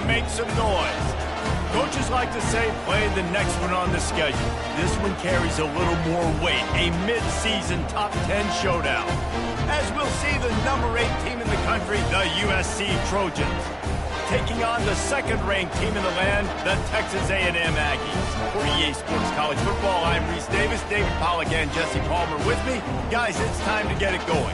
make some noise. Coaches like to say play the next one on the schedule. This one carries a little more weight, a mid-season top 10 showdown. As we'll see the number 8 team in the country, the USC Trojans, taking on the second-ranked team in the land, the Texas A&M Aggies. For EA Sports College Football, I'm Reese Davis, David Pollack, and Jesse Palmer with me. Guys, it's time to get it going.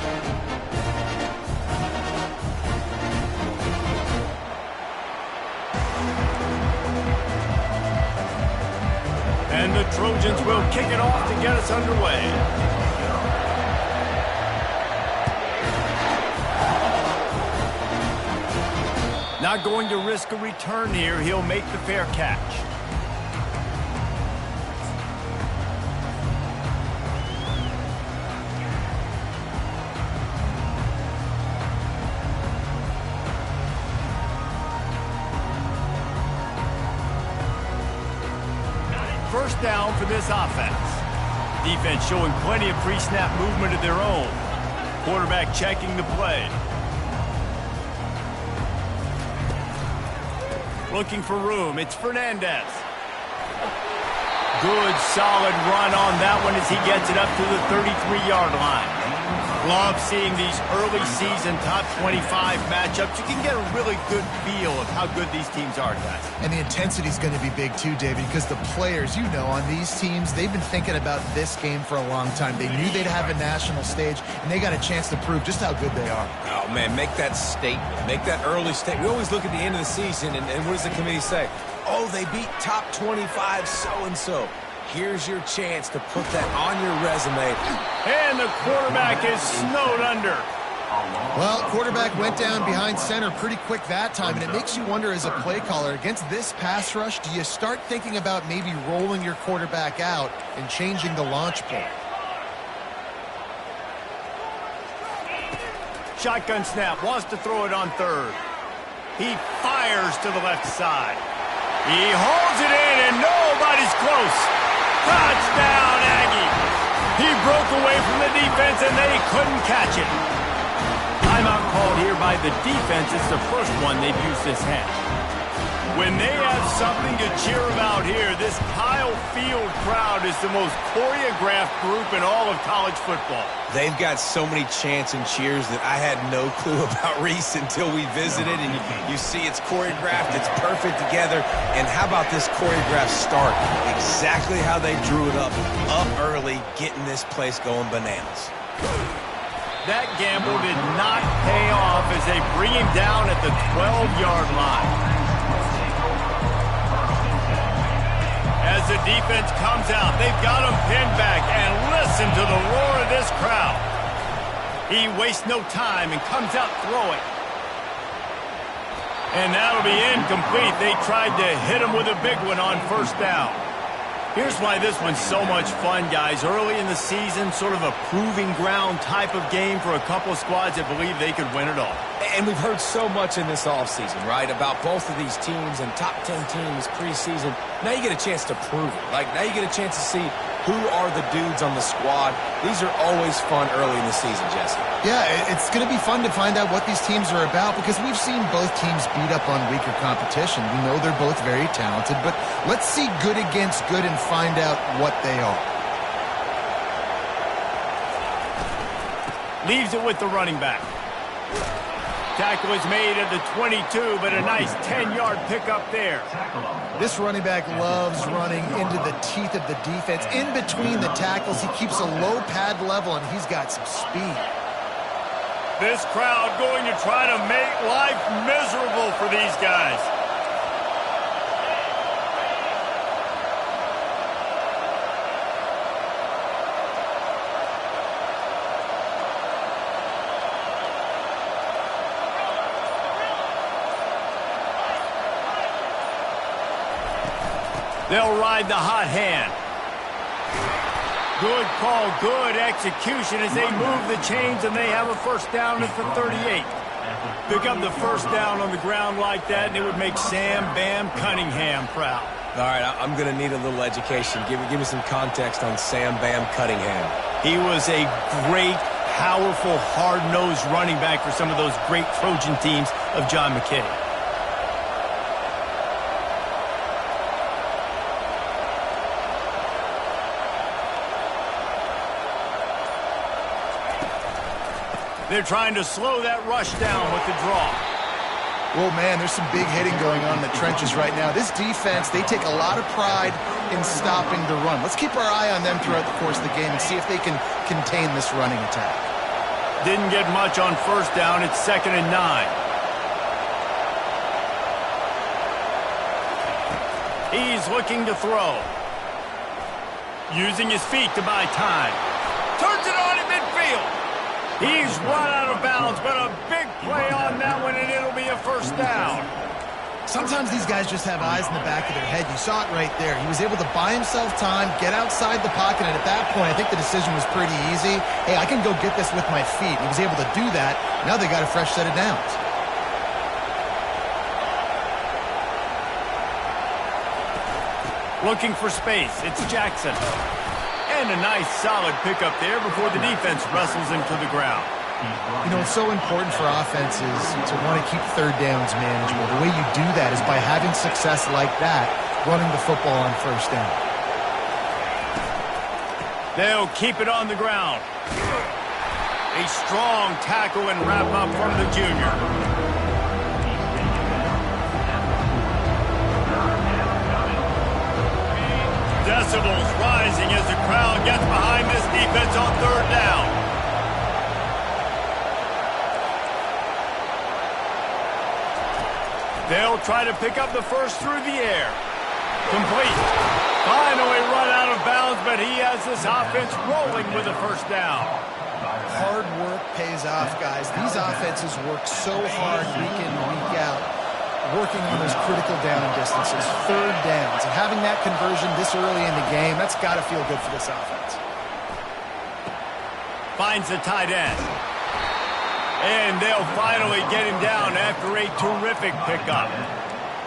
And the Trojans will kick it off to get us underway. Not going to risk a return here. He'll make the fair catch. First down for this offense. Defense showing plenty of pre-snap movement of their own. Quarterback checking the play. Looking for room. It's Fernandez. Good, solid run on that one as he gets it up to the 33-yard line. Love seeing these early season top 25 matchups. You can get a really good feel of how good these teams are, guys. And the intensity is going to be big too, David, because the players, you know, on these teams, they've been thinking about this game for a long time. They knew they'd have a national stage, and they got a chance to prove just how good they are. Oh, man, make that statement. Make that early statement. We always look at the end of the season, and what does the committee say? Oh, they beat top 25 so-and-so. Here's your chance to put that on your resume. And the quarterback is snowed under. Well, quarterback went down behind center pretty quick that time, and it makes you wonder as a play caller, against this pass rush, do you start thinking about maybe rolling your quarterback out and changing the launch point? Shotgun snap, wants to throw it on third. He fires to the left side. He holds it in, and nobody's close. Touchdown, Aggie. He broke away from the defense, and they couldn't catch it. Timeout called here by the defense. It's the first one they've used this half. When they have something to cheer about here, this Kyle Field crowd is the most choreographed group in all of college football. They've got so many chants and cheers that I had no clue about, Reese, until we visited. And you see it's choreographed, it's perfect together. And how about this choreographed start? Exactly how they drew it up early, getting this place going bananas. That gamble did not pay off as they bring him down at the 12-yard line. As the defense comes out, they've got him pinned back, and listen to the roar of this crowd. He wastes no time and comes out throwing. And that'll be incomplete. They tried to hit him with a big one on first down. Here's why this one's so much fun, guys. Early in the season, sort of a proving ground type of game for a couple of squads that believe they could win it all. And we've heard so much in this offseason, right, about both of these teams and top 10 teams preseason. Now you get a chance to prove it. Like, now you get a chance to see who are the dudes on the squad. These are always fun early in the season, Jesse. Yeah, it's going to be fun to find out what these teams are about because we've seen both teams beat up on weaker competition. We know they're both very talented, but let's see good against good and find out what they are. Leaves it with the running back. Tackle is made at the 22, but a nice 10-yard pickup there. This running back loves running into the teeth of the defense. In between the tackles, he keeps a low pad level, and he's got some speed. This crowd going to try to make life miserable for these guys. They'll ride the hot hand. Good call, good execution as they move the chains, and they have a first down at the 38. Pick up the first down on the ground like that, and it would make Sam Bam Cunningham proud. All right, I'm going to need a little education. Give me some context on Sam Bam Cunningham. He was a great, powerful, hard-nosed running back for some of those great Trojan teams of John McKay. They're trying to slow that rush down with the draw. Oh, man, there's some big hitting going on in the trenches right now. This defense, they take a lot of pride in stopping the run. Let's keep our eye on them throughout the course of the game and see if they can contain this running attack. Didn't get much on first down. It's 2nd and 9. He's looking to throw. Using his feet to buy time. Turns it on in midfield. He's run out of bounds, but a big play on that one, and it'll be a first down. Sometimes these guys just have eyes in the back of their head. You saw it right there. He was able to buy himself time, get outside the pocket, and at that point, I think the decision was pretty easy. Hey, I can go get this with my feet. He was able to do that. Now they got a fresh set of downs. Looking for space. It's Jackson. And a nice, solid pickup there before the defense wrestles him to the ground. You know, it's so important for offenses to want to keep third downs manageable. The way you do that is by having success like that, running the football on first down. They'll keep it on the ground. A strong tackle and wrap up from the junior. Decibels rising as the crowd gets behind this defense on third down. They'll try to pick up the first through the air. Complete. Finally run out of bounds, but he has this offense rolling with a first down. Hard work pays off, guys. These offenses work so hard week in, week out, working on those critical down distances, third downs, and having that conversion this early in the game, that's got to feel good for this offense. Finds the tight end. And they'll finally get him down after a terrific pickup.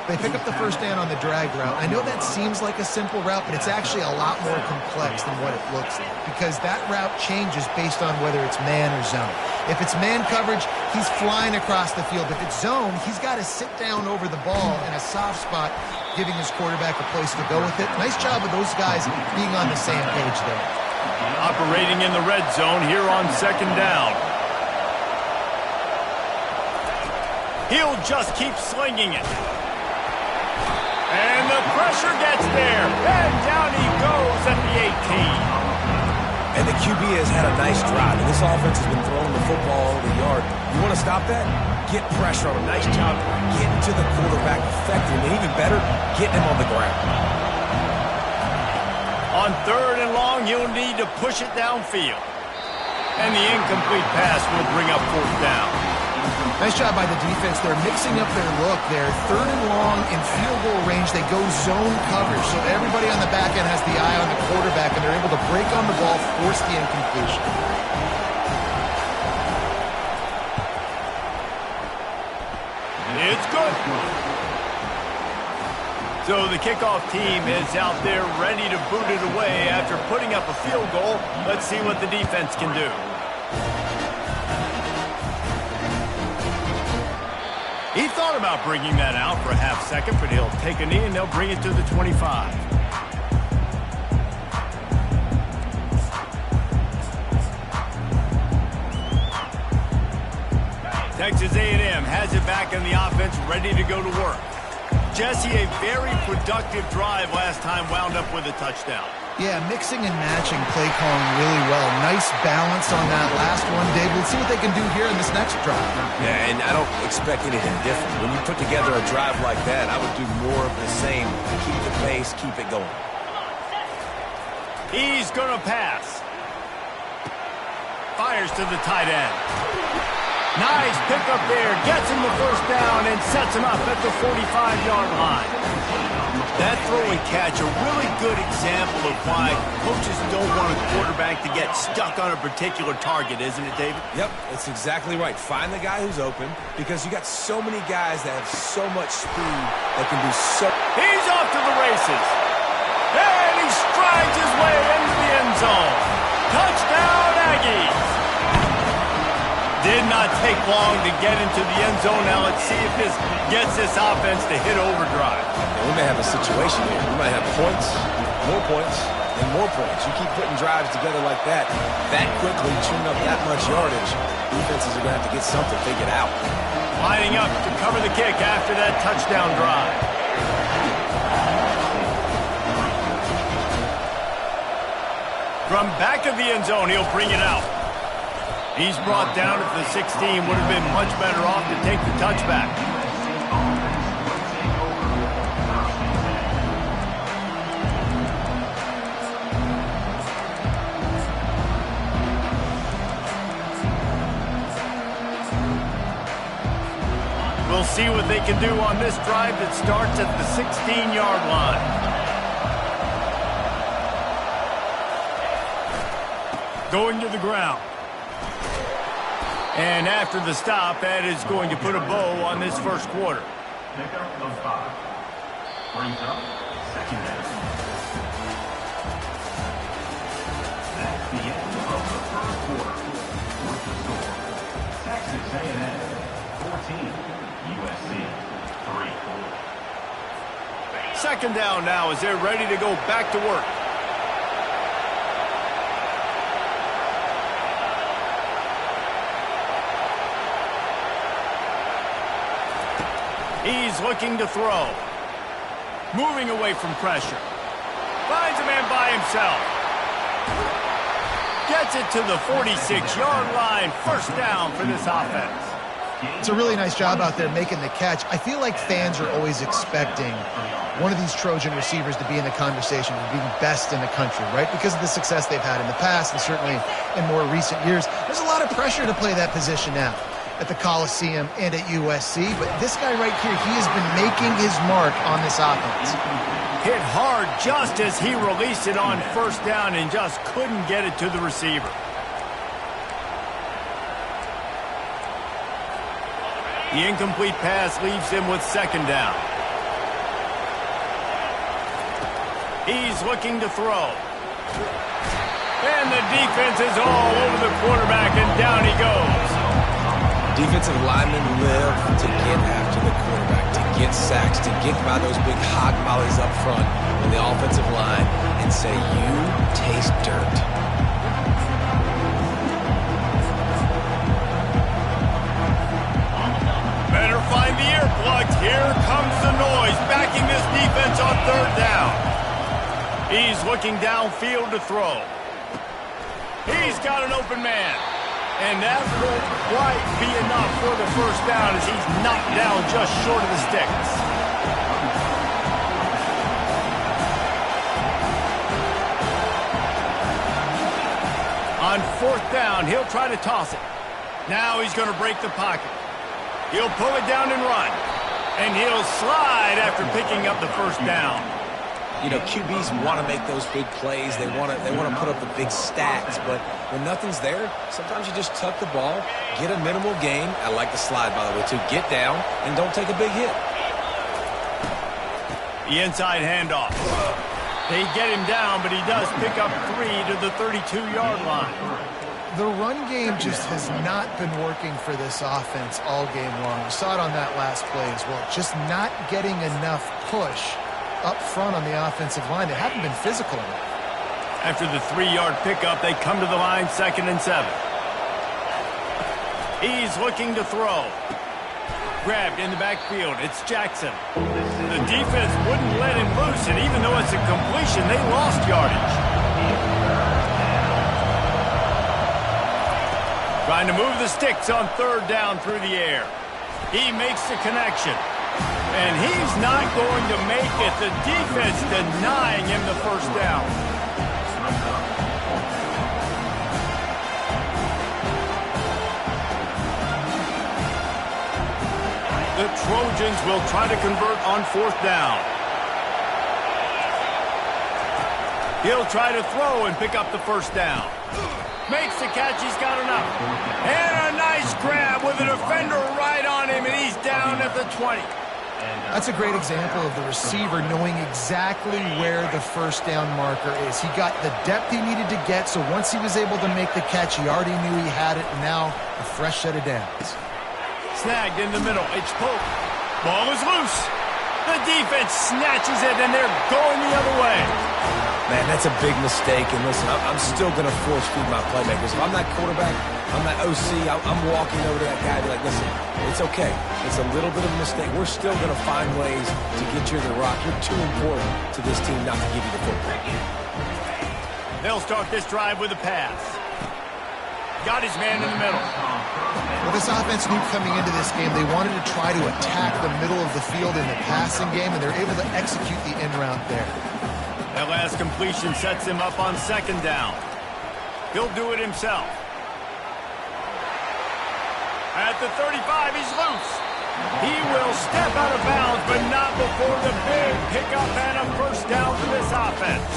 They pick up the first down on the drag route. I know that seems like a simple route, but it's actually a lot more complex than what it looks like because that route changes based on whether it's man or zone. If it's man coverage, he's flying across the field. If it's zone, he's got to sit down over the ball in a soft spot, giving his quarterback a place to go with it. Nice job of those guys being on the same page there. Operating in the red zone here on second down. He'll just keep slinging it. And the pressure gets there. And down he goes at the 18. And the QB has had a nice drive. And this offense has been throwing the football over the yard. You want to stop that? Get pressure on him. Nice job getting to the quarterback, affecting him. And even better, getting him on the ground. On third and long, he'll need to push it downfield. And the incomplete pass will bring up fourth down. Nice job by the defense. They're mixing up their look there. Third and long in field goal range. They go zone coverage. So everybody on the back end has the eye on the quarterback, and they're able to break on the ball, force the incompletion. It's good. So the kickoff team is out there ready to boot it away after putting up a field goal. Let's see what the defense can do. He thought about bringing that out for a half second, but he'll take a knee and they'll bring it to the 25. Texas A&M has it back in the offense, ready to go to work. Jesse, a very productive drive last time, wound up with a touchdown. Yeah, mixing and matching play calling really well. Nice balance on that last one, Dave. Let's see what they can do here in this next drive. Yeah, and I don't expect anything different. When you put together a drive like that, I would do more of the same. Keep the pace, keep it going. He's going to pass. Fires to the tight end. Nice pickup there. Gets him the first down and sets him up at the 45-yard line. That throw and catch, a really good example of why coaches don't want a quarterback to get stuck on a particular target, isn't it, David? Yep, that's exactly right. Find the guy who's open because you got so many guys that have so much speed that can do so. He's off to the races. And he strides his way into the end zone. Touchdown, Aggies. Did not take long to get into the end zone. Now let's see if this gets this offense to hit overdrive. We may have a situation here. We might have points, more points, and more points. You keep putting drives together like that quickly, chewing up that much yardage, defenses are going to have to get something figured out. Lining up to cover the kick after that touchdown drive. From back of the end zone, he'll bring it out. He's brought down at the 16. Would have been much better off to take the touchback. We'll see what they can do on this drive that starts at the 16-yard line. Going to the ground. And after the stop, that is going to put a bow on this first quarter. Pick up of 5. Brings up second down. That's the end of the first quarter. With the score, Texas A&M 14. USC 3. Second down now as they're ready to go back to work. He's looking to throw. Moving away from pressure. Finds a man by himself. Gets it to the 46-yard line. First down for this offense. It's a really nice job out there making the catch. I feel like fans are always expecting one of these Trojan receivers to be in the conversation of being best in the country, right? Because of the success they've had in the past and certainly in more recent years. There's a lot of pressure to play that position now at the Coliseum and at USC. But this guy right here, he has been making his mark on this offense. Hit hard just as he released it on first down and just couldn't get it to the receiver. The incomplete pass leaves him with second down. He's looking to throw. And the defense is all over the quarterback, and down he goes. Defensive linemen live to get after the quarterback, to get sacks, to get by those big hog mollies up front on the offensive line and say, you taste dirt. Better find the earplugs. Here comes the noise, backing this defense on third down. He's looking downfield to throw. He's got an open man. And that won't quite be enough for the first down as he's knocked down just short of the sticks. On fourth down, he'll try to toss it. Now he's going to break the pocket. He'll pull it down and run. And he'll slide after picking up the first down. You know, QBs want to make those big plays. They want to put up the big stats. But when nothing's there, sometimes you just tuck the ball, get a minimal gain. I like the slide, by the way, too. Get down and don't take a big hit. The inside handoff. They get him down, but he does pick up 3 to the 32-yard line. The run game just has not been working for this offense all game long. We saw it on that last play as well. Just not getting enough push up front on the offensive line. They haven't been physical enough. After the 3-yard pickup, they come to the line, 2nd and 7. He's looking to throw. Grabbed in the backfield. It's Jackson. The defense wouldn't let him loose, and even though it's a completion, they lost yardage. Trying to move the sticks on third down through the air. He makes the connection. And he's not going to make it. The defense denying him the first down. The Trojans will try to convert on fourth down. He'll try to throw and pick up the first down. Makes the catch. He's got enough. And a nice grab with a defender right on him, and he's down at the 20. That's a great example of the receiver knowing exactly where the first down marker is. He got the depth he needed to get, so once he was able to make the catch, he already knew he had it, and now a fresh set of downs. Snagged in the middle. It's Pope. Ball is loose. The defense snatches it, and they're going the other way. Man, that's a big mistake. And listen, I'm still going to force feed my playmakers. If I'm that quarterback, I'm that OC, I'm walking over to that guy and be like, listen, it's okay. It's a little bit of a mistake. We're still going to find ways to get you the rock. You're too important to this team not to give you the football. They'll start this drive with a pass. Got his man in the middle. Well, this offense knew coming into this game they wanted to try to attack the middle of the field in the passing game, and they're able to execute the end route there. That last completion sets him up on second down. He'll do it himself. At the 35, he's loose. He will step out of bounds, but not before the big pickup and a first down for this offense.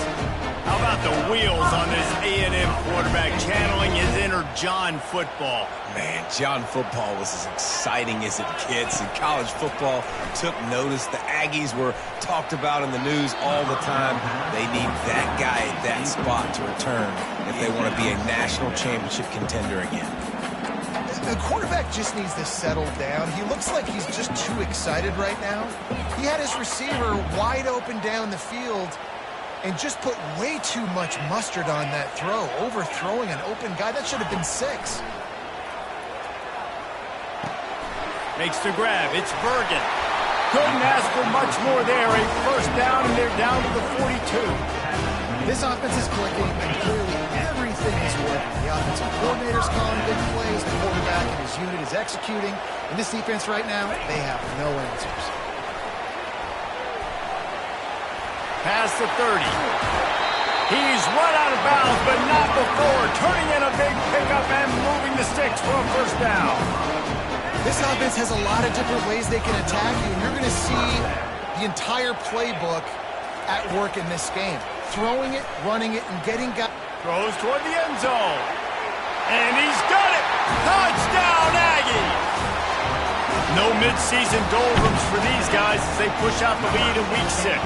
How about the wheels on this A&M quarterback channeling his inner John football? Man, John football was as exciting as it gets, and college football took notice. The Aggies were talked about in the news all the time. They need that guy at that spot to return if they want to be a national championship contender again. The quarterback just needs to settle down. He looks like he's just too excited right now. He had his receiver wide open down the field and just put way too much mustard on that throw, overthrowing an open guy. That should have been 6. Makes the grab. It's Bergen. Couldn't ask for much more there. A first down, and they're down to the 42. This offense is clicking, and clearly everything is working. The offensive coordinator's calling big plays. The quarterback and his unit is executing. And this defense right now, they have no answers. Past the 30. He's run out of bounds, but not before turning in a big pickup and moving the sticks for a first down. This offense has a lot of different ways they can attack you, and you're going to see the entire playbook at work in this game. Throwing it, running it, and getting guys. Throws toward the end zone. And he's got it! Touchdown, Aggie! No midseason doldrums for these guys as they push out the lead in Week 6.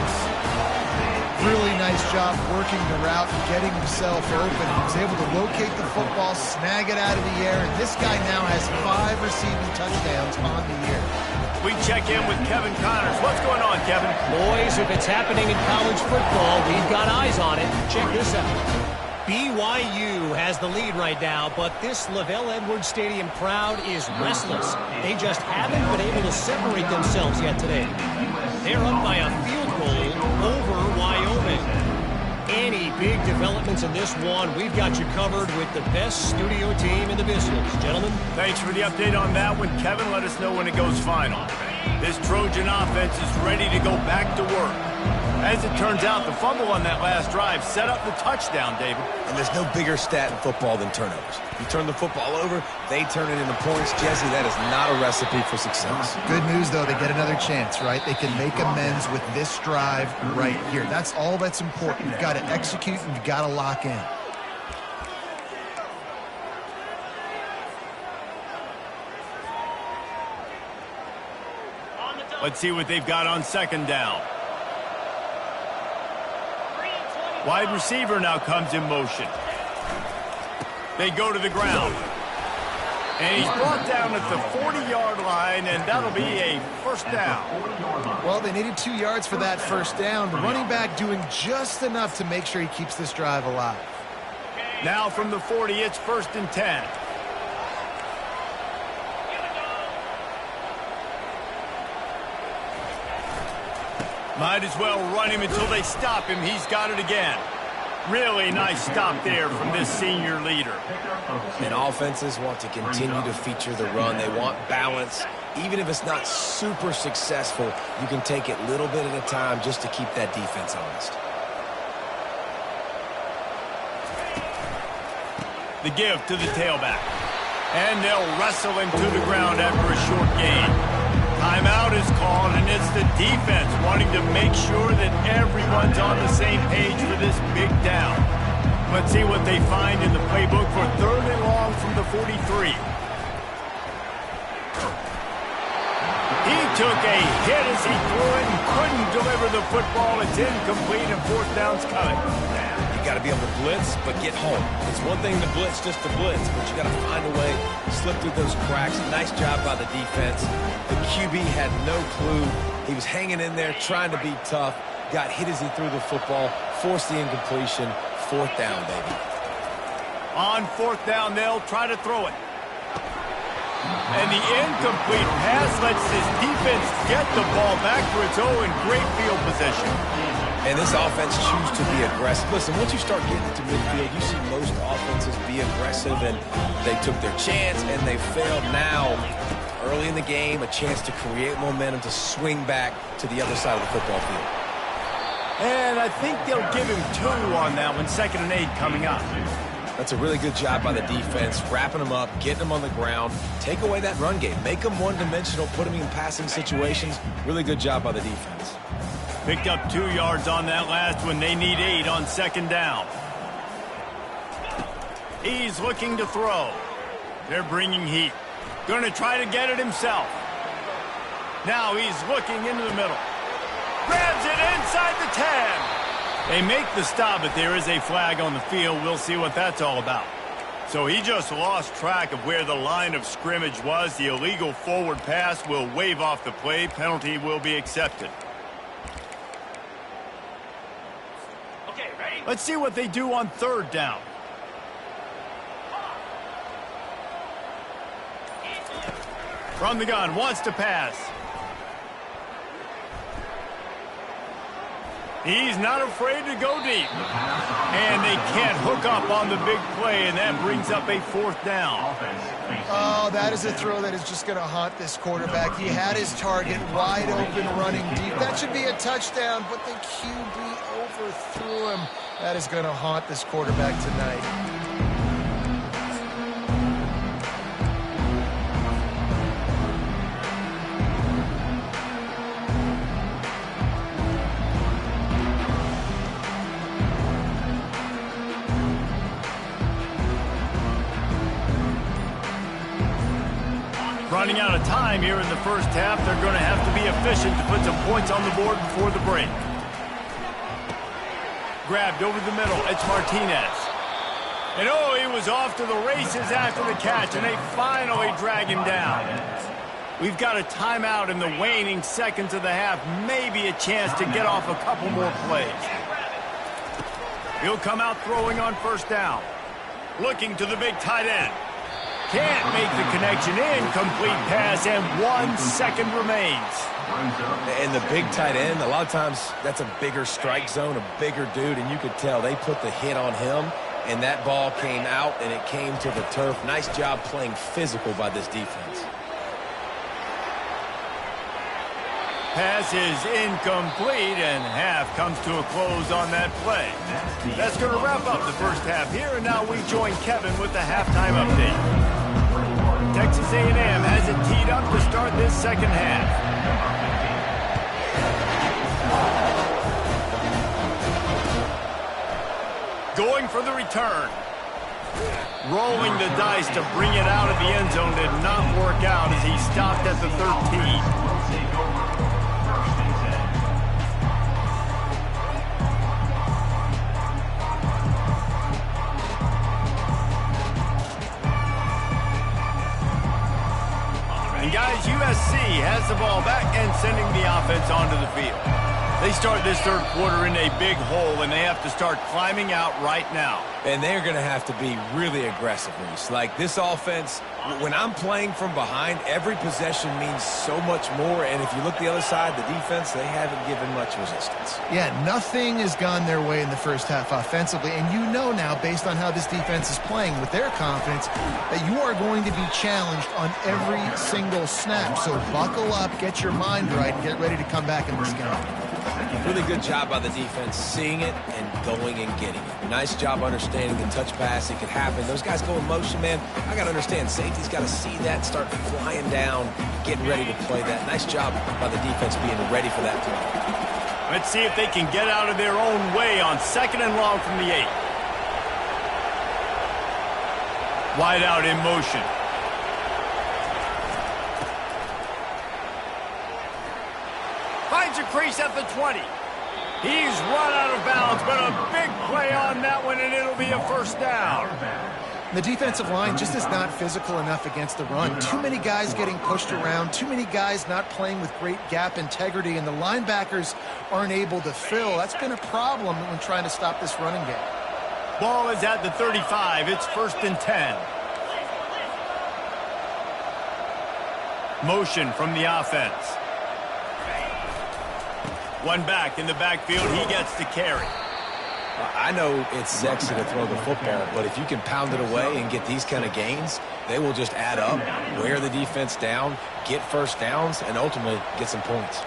Really nice job working the route and getting himself open. He was able to locate the football, snag it out of the air, and this guy now has 5 receiving touchdowns on the year. We check in with Kevin Connors. What's going on, Kevin? Boys, if it's happening in college football, we've got eyes on it. Check this out. BYU has the lead right now, but this Lavelle Edwards Stadium crowd is restless. They just haven't been able to separate themselves yet today. They're up by a field goal over Wyoming. Any big developments in this one, we've got you covered with the best studio team in the business. Gentlemen. Thanks for the update on that one, Kevin. Let us know when it goes final. This Trojan offense is ready to go back to work. As it turns out, the fumble on that last drive set up the touchdown, David. And there's no bigger stat in football than turnovers. You turn the football over, they turn it into points. Jesse, that is not a recipe for success. Good news, though, they get another chance, right? They can make amends with this drive right here. That's all that's important. You've got to execute and you've got to lock in. Let's see what they've got on second down. Wide receiver now comes in motion. They go to the ground. And he's brought down at the 40-yard line, and that'll be a first down. Well, they needed 2 yards for that first down. The running back doing just enough to make sure he keeps this drive alive. Now from the 40, it's 1st and 10. Might as well run him until they stop him. He's got it again. Really nice stop there from this senior leader. And offenses want to continue to feature the run. They want balance. Even if it's not super successful, you can take it little bit at a time just to keep that defense honest. The give to the tailback. And they'll wrestle him to the ground after a short gain. Timeout is called, and it's the defense wanting to make sure that everyone's on the same page for this big down. Let's see what they find in the playbook for 3rd and long from the 43. He took a hit as he threw it and couldn't deliver the football. It's incomplete, and 4th down's coming. You got to be able to blitz, but get home. It's one thing to blitz just to blitz, but you got to find a way to slip through those cracks. Nice job by the defense. The QB had no clue. He was hanging in there, trying to be tough, got hit as he threw the football, forced the incompletion. 4th down, baby. On 4th down, they'll try to throw it. And the incomplete pass lets this defense get the ball back for its own in great field position. And this offense chooses to be aggressive. Listen, once you start getting to midfield, you see most offenses be aggressive, and they took their chance, and they failed. Now, early in the game, a chance to create momentum to swing back to the other side of the football field. And I think they'll give him 2 on that one, 2nd and 8 coming up. That's a really good job by the defense, wrapping them up, getting them on the ground. Take away that run game. Make them one-dimensional, put them in passing situations. Really good job by the defense. Picked up 2 yards on that last one. They need 8 on 2nd down. He's looking to throw. They're bringing heat. Going to try to get it himself. Now he's looking into the middle. Grabs it inside the 10. They make the stop, but there is a flag on the field. We'll see what that's all about. So he just lost track of where the line of scrimmage was. The illegal forward pass will wave off the play. Penalty will be accepted. Okay, ready? Let's see what they do on 3rd down. From the gun, wants to pass. He's not afraid to go deep. And they can't hook up on the big play, and that brings up a 4th down. Oh, that is a throw that is just going to haunt this quarterback. He had his target wide open running deep. That should be a touchdown, but the QB overthrew him. That is going to haunt this quarterback tonight. Running out of time here in the first half. They're going to have to be efficient to put some points on the board before the break. Grabbed over the middle. It's Martinez. And oh, he was off to the races after the catch, and they finally drag him down. We've got a timeout in the waning seconds of the half. Maybe a chance to get off a couple more plays. He'll come out throwing on 1st down. Looking to the big tight end. Can't make the connection. Incomplete pass, and 1 second remains. And the big tight end, a lot of times that's a bigger strike zone, a bigger dude, and you could tell they put the hit on him, and that ball came out, and it came to the turf. Nice job playing physical by this defense. Pass is incomplete, and half comes to a close on that play. That's going to wrap up the first half here, and now we join Kevin with the halftime update. Texas A&M has it teed up to start this 2nd half. Going for the return. Rolling the dice to bring it out of the end zone did not work out as he stopped at the 13. And guys, USC has the ball back and sending the offense onto the field. They start this 3rd quarter in a big hole, and they have to start climbing out right now. And they're going to have to be really aggressive, Reese. Like, this offense, when I'm playing from behind, every possession means so much more. And if you look the other side, the defense, they haven't given much resistance. Yeah, nothing has gone their way in the first half offensively. And you know now, based on how this defense is playing with their confidence, that you are going to be challenged on every single snap. So buckle up, get your mind right, and get ready to come back in this game. Really good job by the defense, seeing it and going and getting it. Nice job understanding the touch pass. It could happen. Those guys go in motion, man. I got to understand, safety's got to see that, start flying down, getting ready to play that. Nice job by the defense being ready for that play. Let's see if they can get out of their own way on 2nd and long from the 8. Wide out in motion. Finds a crease at the 20. He's run out of bounds, but a big play on that one, and it'll be a 1st down. The defensive line just is not physical enough against the run. Too many guys getting pushed around, too many guys not playing with great gap integrity, and the linebackers aren't able to fill. That's been a problem when trying to stop this running game. Ball is at the 35. It's 1st and 10. Motion from the offense. One back in the backfield. He gets to carry. I know it's sexy to throw the football, but if you can pound it away and get these kind of gains, they will just add up, wear the defense down, get first downs, and ultimately get some points.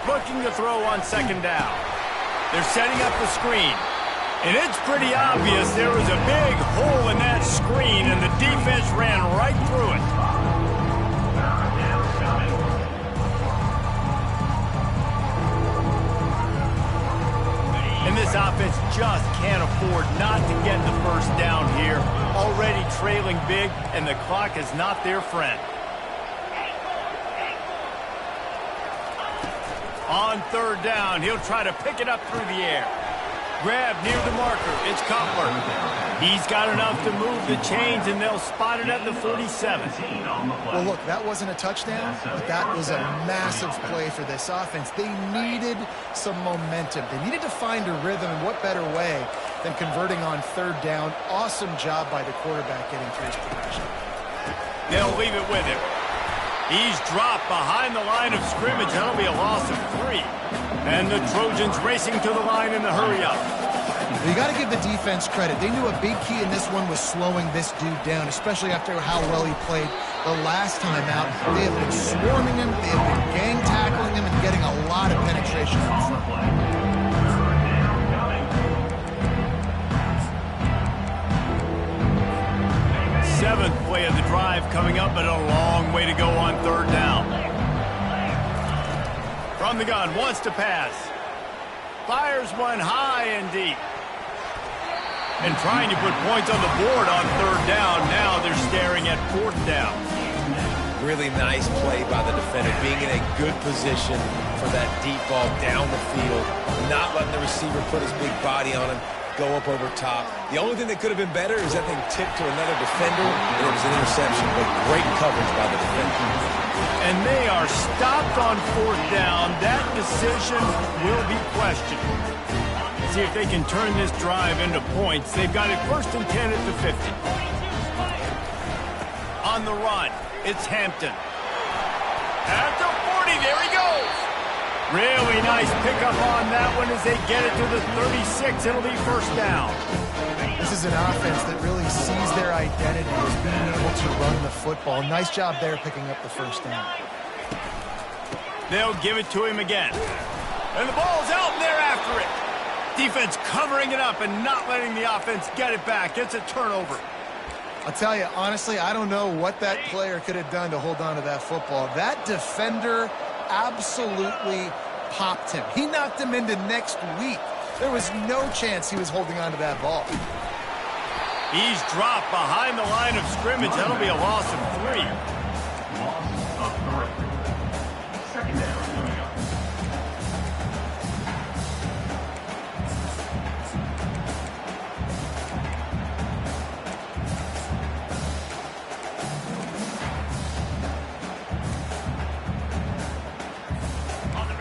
Looking to throw on 2nd down. They're setting up the screen. And it's pretty obvious there was a big hole in that screen, and the defense ran right through it. And this offense just can't afford not to get the first down here. Already trailing big, and the clock is not their friend. On 3rd down, he'll try to pick it up through the air. Grab near the marker. It's Cutler. He's got enough to move the chains, and they'll spot it at the 47. Well, look, that wasn't a touchdown, but that was a massive play for this offense. They needed some momentum. They needed to find a rhythm, and what better way than converting on 3rd down. Awesome job by the quarterback getting through his progression. They'll leave it with him. He's dropped behind the line of scrimmage. That'll be a loss of 3. And the Trojans racing to the line in the hurry-up. You got to give the defense credit. They knew a big key in this one was slowing this dude down, especially after how well he played the last time out. They have been swarming him, they have been gang tackling him, and getting a lot of penetration. Seventh play of the drive coming up, but a long way to go on 3rd down. From the gun, wants to pass. Fires one high and deep. And trying to put points on the board on 3rd down. Now they're staring at 4th down. Really nice play by the defender, being in a good position for that deep ball down the field, not letting the receiver put his big body on him, go up over top. The only thing that could have been better is that thing tipped to another defender, and it was an interception, but great coverage by the defender. And they are stopped on 4th down. That decision will be questioned. See if they can turn this drive into points. They've got it 1st and 10 at the 50. On the run, it's Hampton. At the 40, there he goes. Really nice pickup on that one as they get it to the 36. It'll be 1st down. This is an offense that really sees their identity as being able to run the football. Nice job there picking up the 1st down. They'll give it to him again. And the ball's out, and they're after it. Defense covering it up and not letting the offense get it back. It's a turnover. I'll tell you, honestly, I don't know what that player could have done to hold on to that football. That defender absolutely popped him. He knocked him into next week. There was no chance he was holding on to that ball. He's dropped behind the line of scrimmage. That'll be a loss of 3. Loss of 3. 2nd down coming up.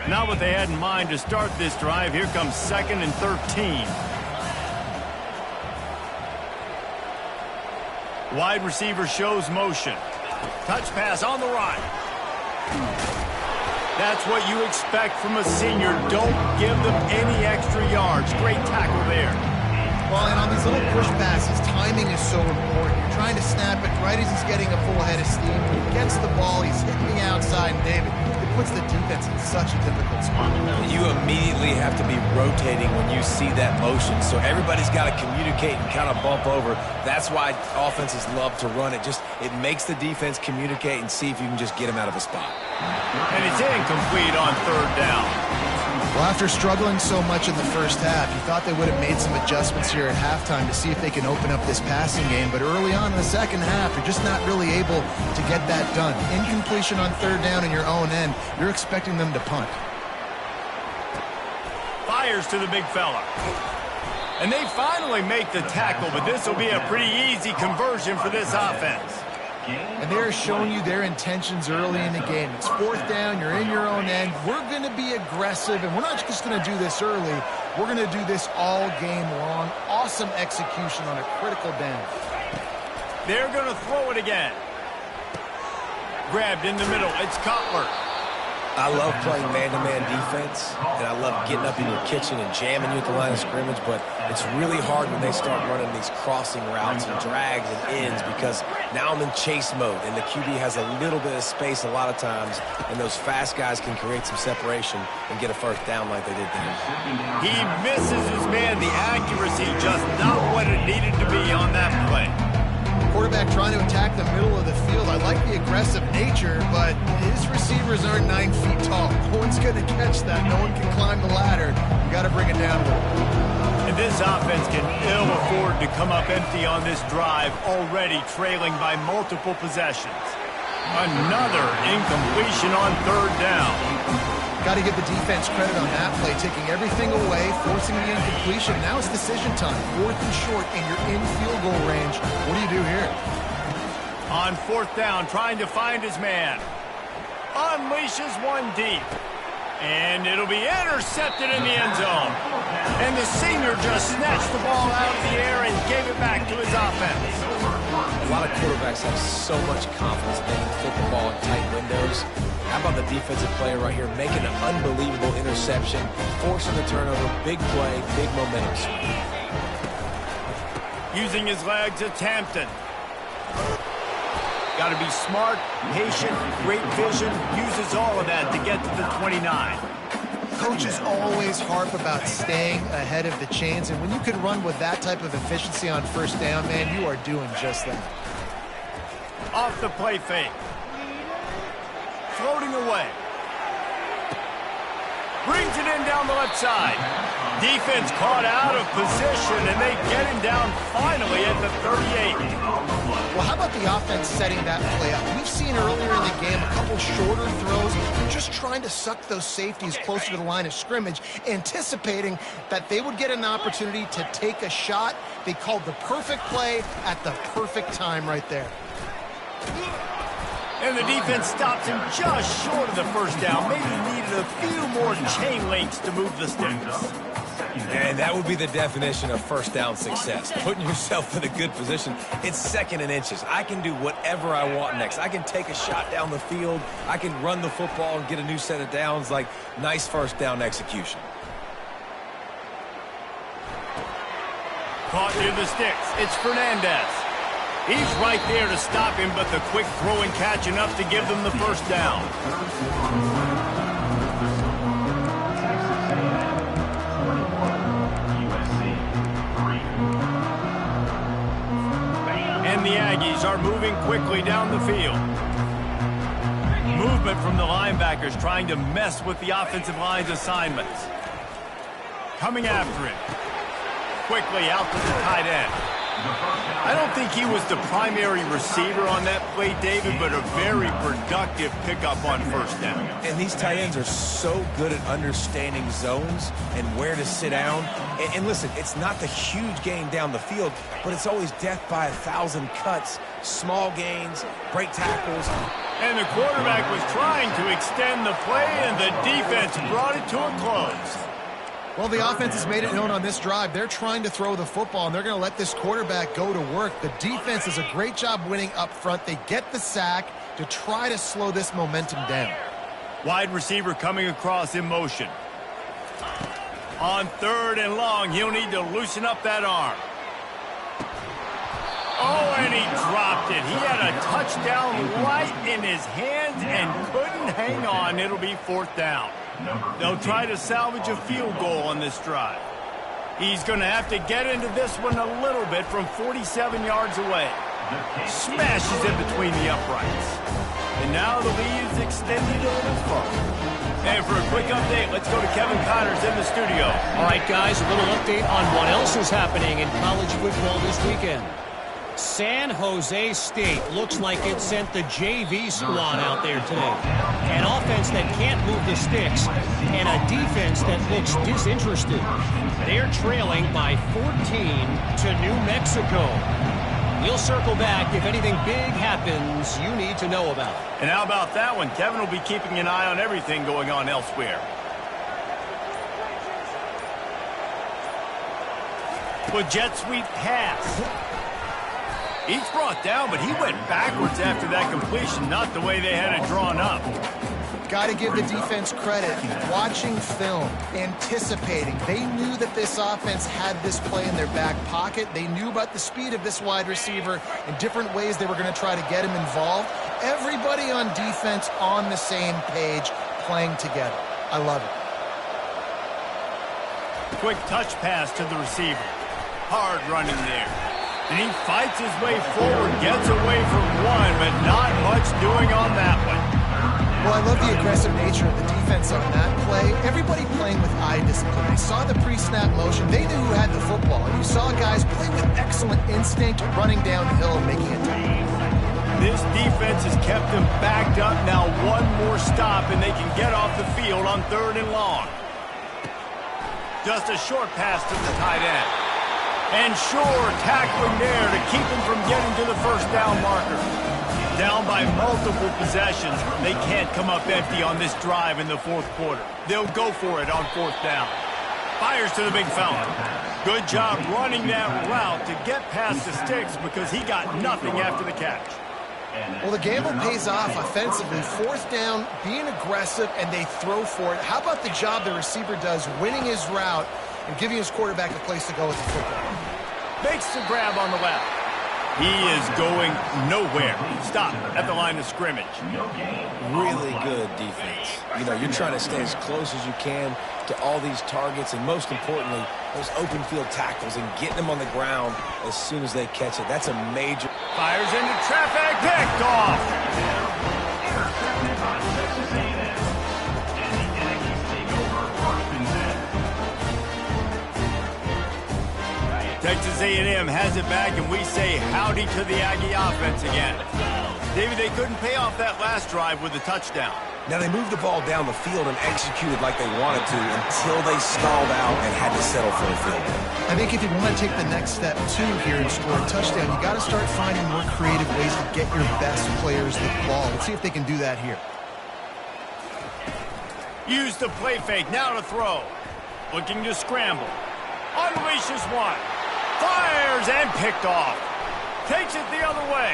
Not what they had in mind to start this drive. Here comes 2nd and 13. Wide receiver shows motion. Touch pass on the run. That's what you expect from a senior. Don't give them any extra yards. Great tackle there. Well, and on these little push passes, timing is so important. You're trying to snap it right as he's getting a full head of steam. When he gets the ball, he's hitting the outside, and David, it puts the defense in such a difficult spot. You immediately have to be rotating when you see that motion, so everybody's got to communicate and kind of bump over. That's why offenses love to run it. It makes the defense communicate and see if you can just get them out of a spot. And it's incomplete on 3rd down. Well, after struggling so much in the first half, you thought they would have made some adjustments here at halftime to see if they can open up this passing game. But early on in the second half, you're just not really able to get that done. Incompletion on 3rd down in your own end, you're expecting them to punt. fires to the big fella. And they finally make the tackle, but this will be a pretty easy conversion for this offense. And they're showing you their intentions early in the game. It's fourth down, you're in your own end. We're going to be aggressive, and we're not just going to do this early. We're going to do this all game long. Awesome execution on a critical down. They're going to throw it again. Grabbed in the middle. It's Cutler. I love playing man-to-man defense, and I love getting up in your kitchen and jamming you at the line of scrimmage, but it's really hard when they start running these crossing routes and drags and ends because now I'm in chase mode, and the QB has a little bit of space a lot of times, and those fast guys can create some separation and get a first down like they did there. He misses his man. The accuracy just not what it needed to be on that play. Quarterback trying to attack the middle of the field. I like the aggressive nature, but his receivers aren't 9 feet tall. No one's going to catch that. No one can climb the ladder. You got to bring it down a little. And this offense can ill afford to come up empty on this drive, already trailing by multiple possessions. Another incompletion on third down. Got to give the defense credit on that play, taking everything away, forcing the incompletion. Now it's decision time. Fourth and short, and you're in field goal range. What do you do here? On fourth down, trying to find his man. Unleashes one deep. And it'll be intercepted in the end zone. And the senior just snatched the ball out of the air and gave it back to his offense. A lot of quarterbacks have so much confidence they can fit the ball in tight windows. How about the defensive player right here making an unbelievable interception, forcing the turnover, big play, big momentum swing. Using his legs, it's Hampton. Got to be smart, patient, great vision, uses all of that to get to the 29. Coaches always harp about staying ahead of the chains, and when you can run with that type of efficiency on first down, man, you are doing just that. Off the play fake. Floating away. Brings it in down the left side. Defense caught out of position, and they get him down finally at the 38. Well, how about the offense setting that play up? We've seen earlier in the game a couple shorter throws, just trying to suck those safeties closer to the line of scrimmage, anticipating that they would get an opportunity to take a shot. They called the perfect play at the perfect time right there. And the defense stops him just short of the first down. Maybe needed a few more chain links to move the sticks. And that would be the definition of first down success. Putting yourself in a good position. It's second and inches. I can do whatever I want next. I can take a shot down the field. I can run the football and get a new set of downs. Like, nice first down execution. Caught near the sticks. It's Fernandez. He's right there to stop him, but the quick throw and catch enough to give them the first down. And the Aggies are moving quickly down the field. Movement from the linebackers trying to mess with the offensive line's assignments. Coming after him. Quickly out to the tight end. I don't think he was the primary receiver on that play, David, but a very productive pickup on first down. And these tight ends are so good at understanding zones and where to sit down. And listen, it's not the huge gain down the field, but it's always death by 1,000 cuts, small gains, break tackles. And the quarterback was trying to extend the play, and the defense brought it to a close. Well, the offense has made it known on this drive. They're trying to throw the football, and they're going to let this quarterback go to work. The defense does a great job winning up front. They get the sack to try to slow this momentum down. Wide receiver coming across in motion. On third and long, he'll need to loosen up that arm. Oh, and he dropped it. He had a touchdown right in his hands and couldn't hang on. It'll be fourth down. They'll try to salvage a field goal on this drive. He's going to have to get into this one a little bit from 47 yards away. Smashes it between the uprights. And now the lead is extended a little further. And for a quick update, let's go to Kevin Connors in the studio. All right, guys, a little update on what else is happening in college football this weekend. San Jose State looks like it sent the JV squad out there today. An offense that can't move the sticks and a defense that looks disinterested. They're trailing by 14 to New Mexico. We'll circle back if anything big happens you need to know about. And how about that one? Kevin will be keeping an eye on everything going on elsewhere. With jet sweep pass. He's brought down, but he went backwards after that completion, not the way they had it drawn up. Got to give the defense credit. Watching film, anticipating. They knew that this offense had this play in their back pocket. They knew about the speed of this wide receiver and different ways they were going to try to get him involved. Everybody on defense on the same page, playing together. I love it. Quick touch pass to the receiver. Hard running there. And he fights his way forward, gets away from one, but not much doing on that one. Well, I love the aggressive nature of the defense on that play. Everybody playing with eye discipline. They saw the pre-snap motion. They knew who had the football. And you saw guys play with excellent instinct, running downhill and making a tackle. This defense has kept them backed up. Now one more stop, and they can get off the field on 3rd and long. Just a short pass to the tight end. And sure, tackling there to keep him from getting to the first down marker. Down by multiple possessions. They can't come up empty on this drive in the 4th quarter. They'll go for it on 4th down. Fires to the big fella. Good job running that route to get past the sticks because he got nothing after the catch. Well, the gamble pays off offensively. 4th down, being aggressive, and they throw for it. How about the job the receiver does winning his route and giving his quarterback a place to go with the football? Makes the grab on the left. He is going nowhere. Stop at the line of scrimmage. Really good defense. You know, you're trying to stay as close as you can to all these targets, and most importantly, those open field tackles and getting them on the ground as soon as they catch it. That's a major... Fires into traffic, picked off. Texas A&M has it back, and we say howdy to the Aggie offense again. David, they couldn't pay off that last drive with a touchdown. Now, they moved the ball down the field and executed like they wanted to until they stalled out and had to settle for a field goal. I think if you want to take the next step, too, here and score a touchdown, you got to start finding more creative ways to get your best players the ball. Let's see if they can do that here. Use the play fake, now to throw. Looking to scramble. Unleashes one. Fires and picked off. Takes it the other way.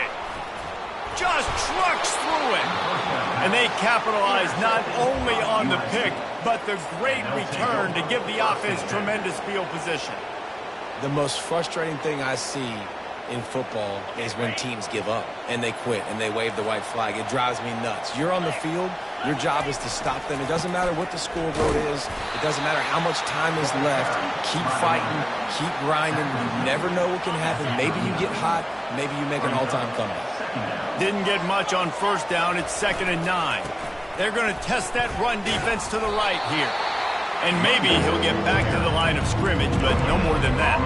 Just trucks through it. And they capitalize not only on the pick, but the great return to give the offense tremendous field position. The most frustrating thing I see in football is when teams give up and they quit and they wave the white flag. It drives me nuts. You're on the field. Your job is to stop them. It doesn't matter what the scoreboard is. It doesn't matter how much time is left. Keep fighting. Keep grinding. You never know what can happen. Maybe you get hot. Maybe you make an all-time comeback. Didn't get much on 1st down. It's 2nd and 9. They're going to test that run defense to the right here. And maybe he'll get back to the line of scrimmage, but no more than that.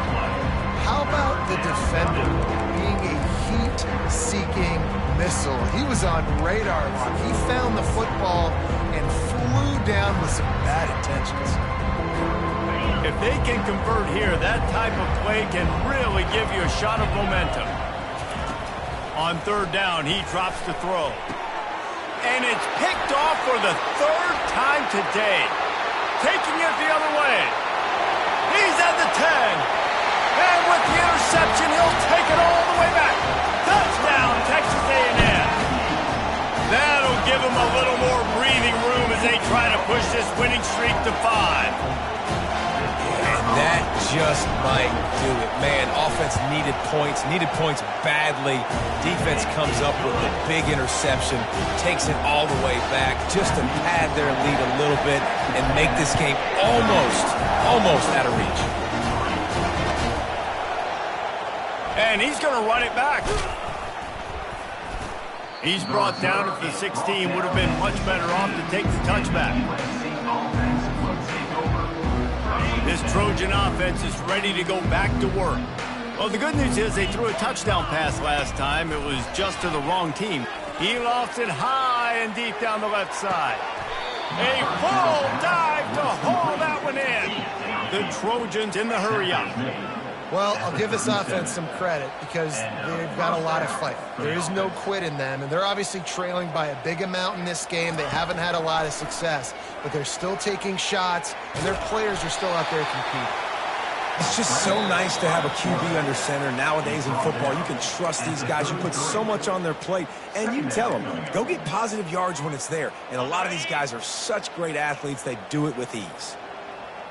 How about the defender being a heat-seeking missile? He was on radar lock. He found the football and flew down with some bad intentions. If they can convert here, that type of play can really give you a shot of momentum. On 3rd down, he drops to throw. And it's picked off for the 3rd time today. Taking it the other way. He's at the 10. And with the interception, he'll take it all the way back. Touchdown, Texas A&M. That'll give them a little more breathing room as they try to push this winning streak to 5. And that just might do it. Man, offense needed points badly. Defense comes up with a big interception, takes it all the way back just to pad their lead a little bit and make this game almost out of reach. And he's going to run it back. He's brought down at the 16. Would have been much better off to take the touchback. This Trojan offense is ready to go back to work. Well, the good news is they threw a touchdown pass last time. It was just to the wrong team. He lofts it high and deep down the left side. A full dive to haul that one in. The Trojans in the hurry-up. Well, I'll give this offense some credit because they've got a lot of fight. There is no quit in them, and they're obviously trailing by a big amount in this game. They haven't had a lot of success, but they're still taking shots, and their players are still out there competing. It's just so nice to have a QB under center. Nowadays in football, you can trust these guys. You put so much on their plate, and you tell them, go get positive yards when it's there. And a lot of these guys are such great athletes, they do it with ease.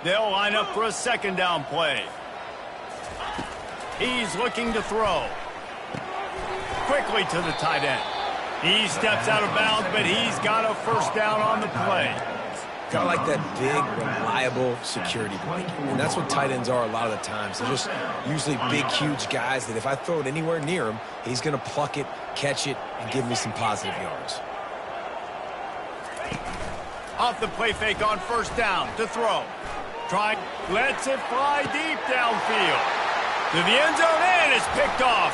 They'll line up for a second down play. He's looking to throw. Quickly to the tight end. He steps out of bounds, but he's got a first down on the play. Kind of like that big, reliable security blanket. And that's what tight ends are a lot of the times. They're just usually big, huge guys that if I throw it anywhere near him, he's going to pluck it, catch it, and give me some positive yards. Off the play fake on first down to throw. Lets it fly deep downfield. To the end zone, and it's picked off.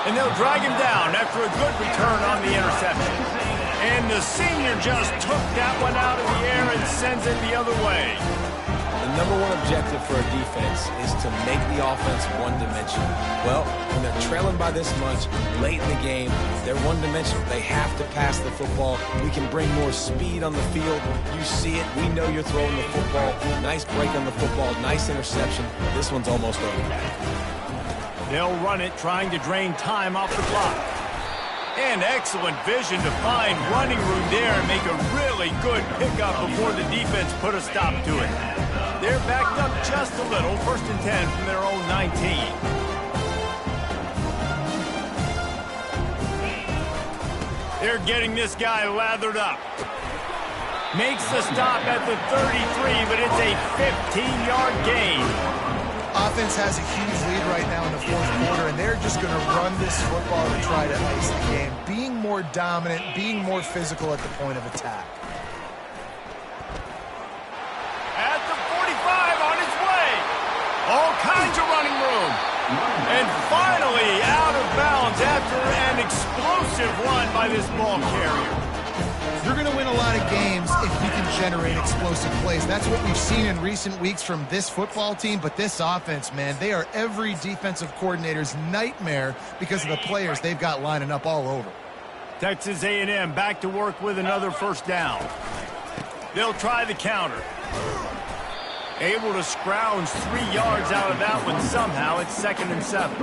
And they'll drag him down after a good return on the interception. And the senior just took that one out of the air and sends it the other way. The number one objective for a defense is to make the offense one-dimensional. Well, when they're trailing by this much late in the game, they're one-dimensional. They have to pass the football. We can bring more speed on the field. You see it. We know you're throwing the football. Nice break on the football. Nice interception. This one's almost over. They'll run it, trying to drain time off the clock. And excellent vision to find running room there and make a really good pickup before the defense put a stop to it. They're backed up just a little, 1st and 10 from their own 19. They're getting this guy lathered up. Makes the stop at the 33, but it's a 15-yard gain. Offense has a huge lead right now in the fourth quarter, and they're just going to run this football to try to ice the game. Being more dominant, being more physical at the point of attack. At the 45 on his way. All kinds of running room. And finally out of bounds after an explosive run by this ball carrier. You're going to win a lot of games if you can generate explosive plays. That's what we've seen in recent weeks from this football team, but this offense, man, they are every defensive coordinator's nightmare because of the players they've got lining up all over. Texas A&M back to work with another first down. They'll try the counter. Able to scrounge 3 yards out of that one somehow. It's 2nd and 7.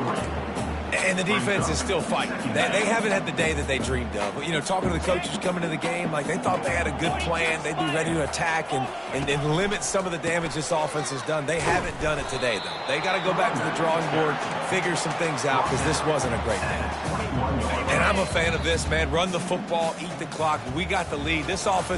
And the defense is still fighting. They haven't had the day that they dreamed of. But, you know, talking to the coaches coming to the game, like they thought they had a good plan. They'd be ready to attack and limit some of the damage this offense has done. They haven't done it today, though. They got to go back to the drawing board, figure some things out, because this wasn't a great day. And I'm a fan of this, man. Run the football, eat the clock. We got the lead. This offense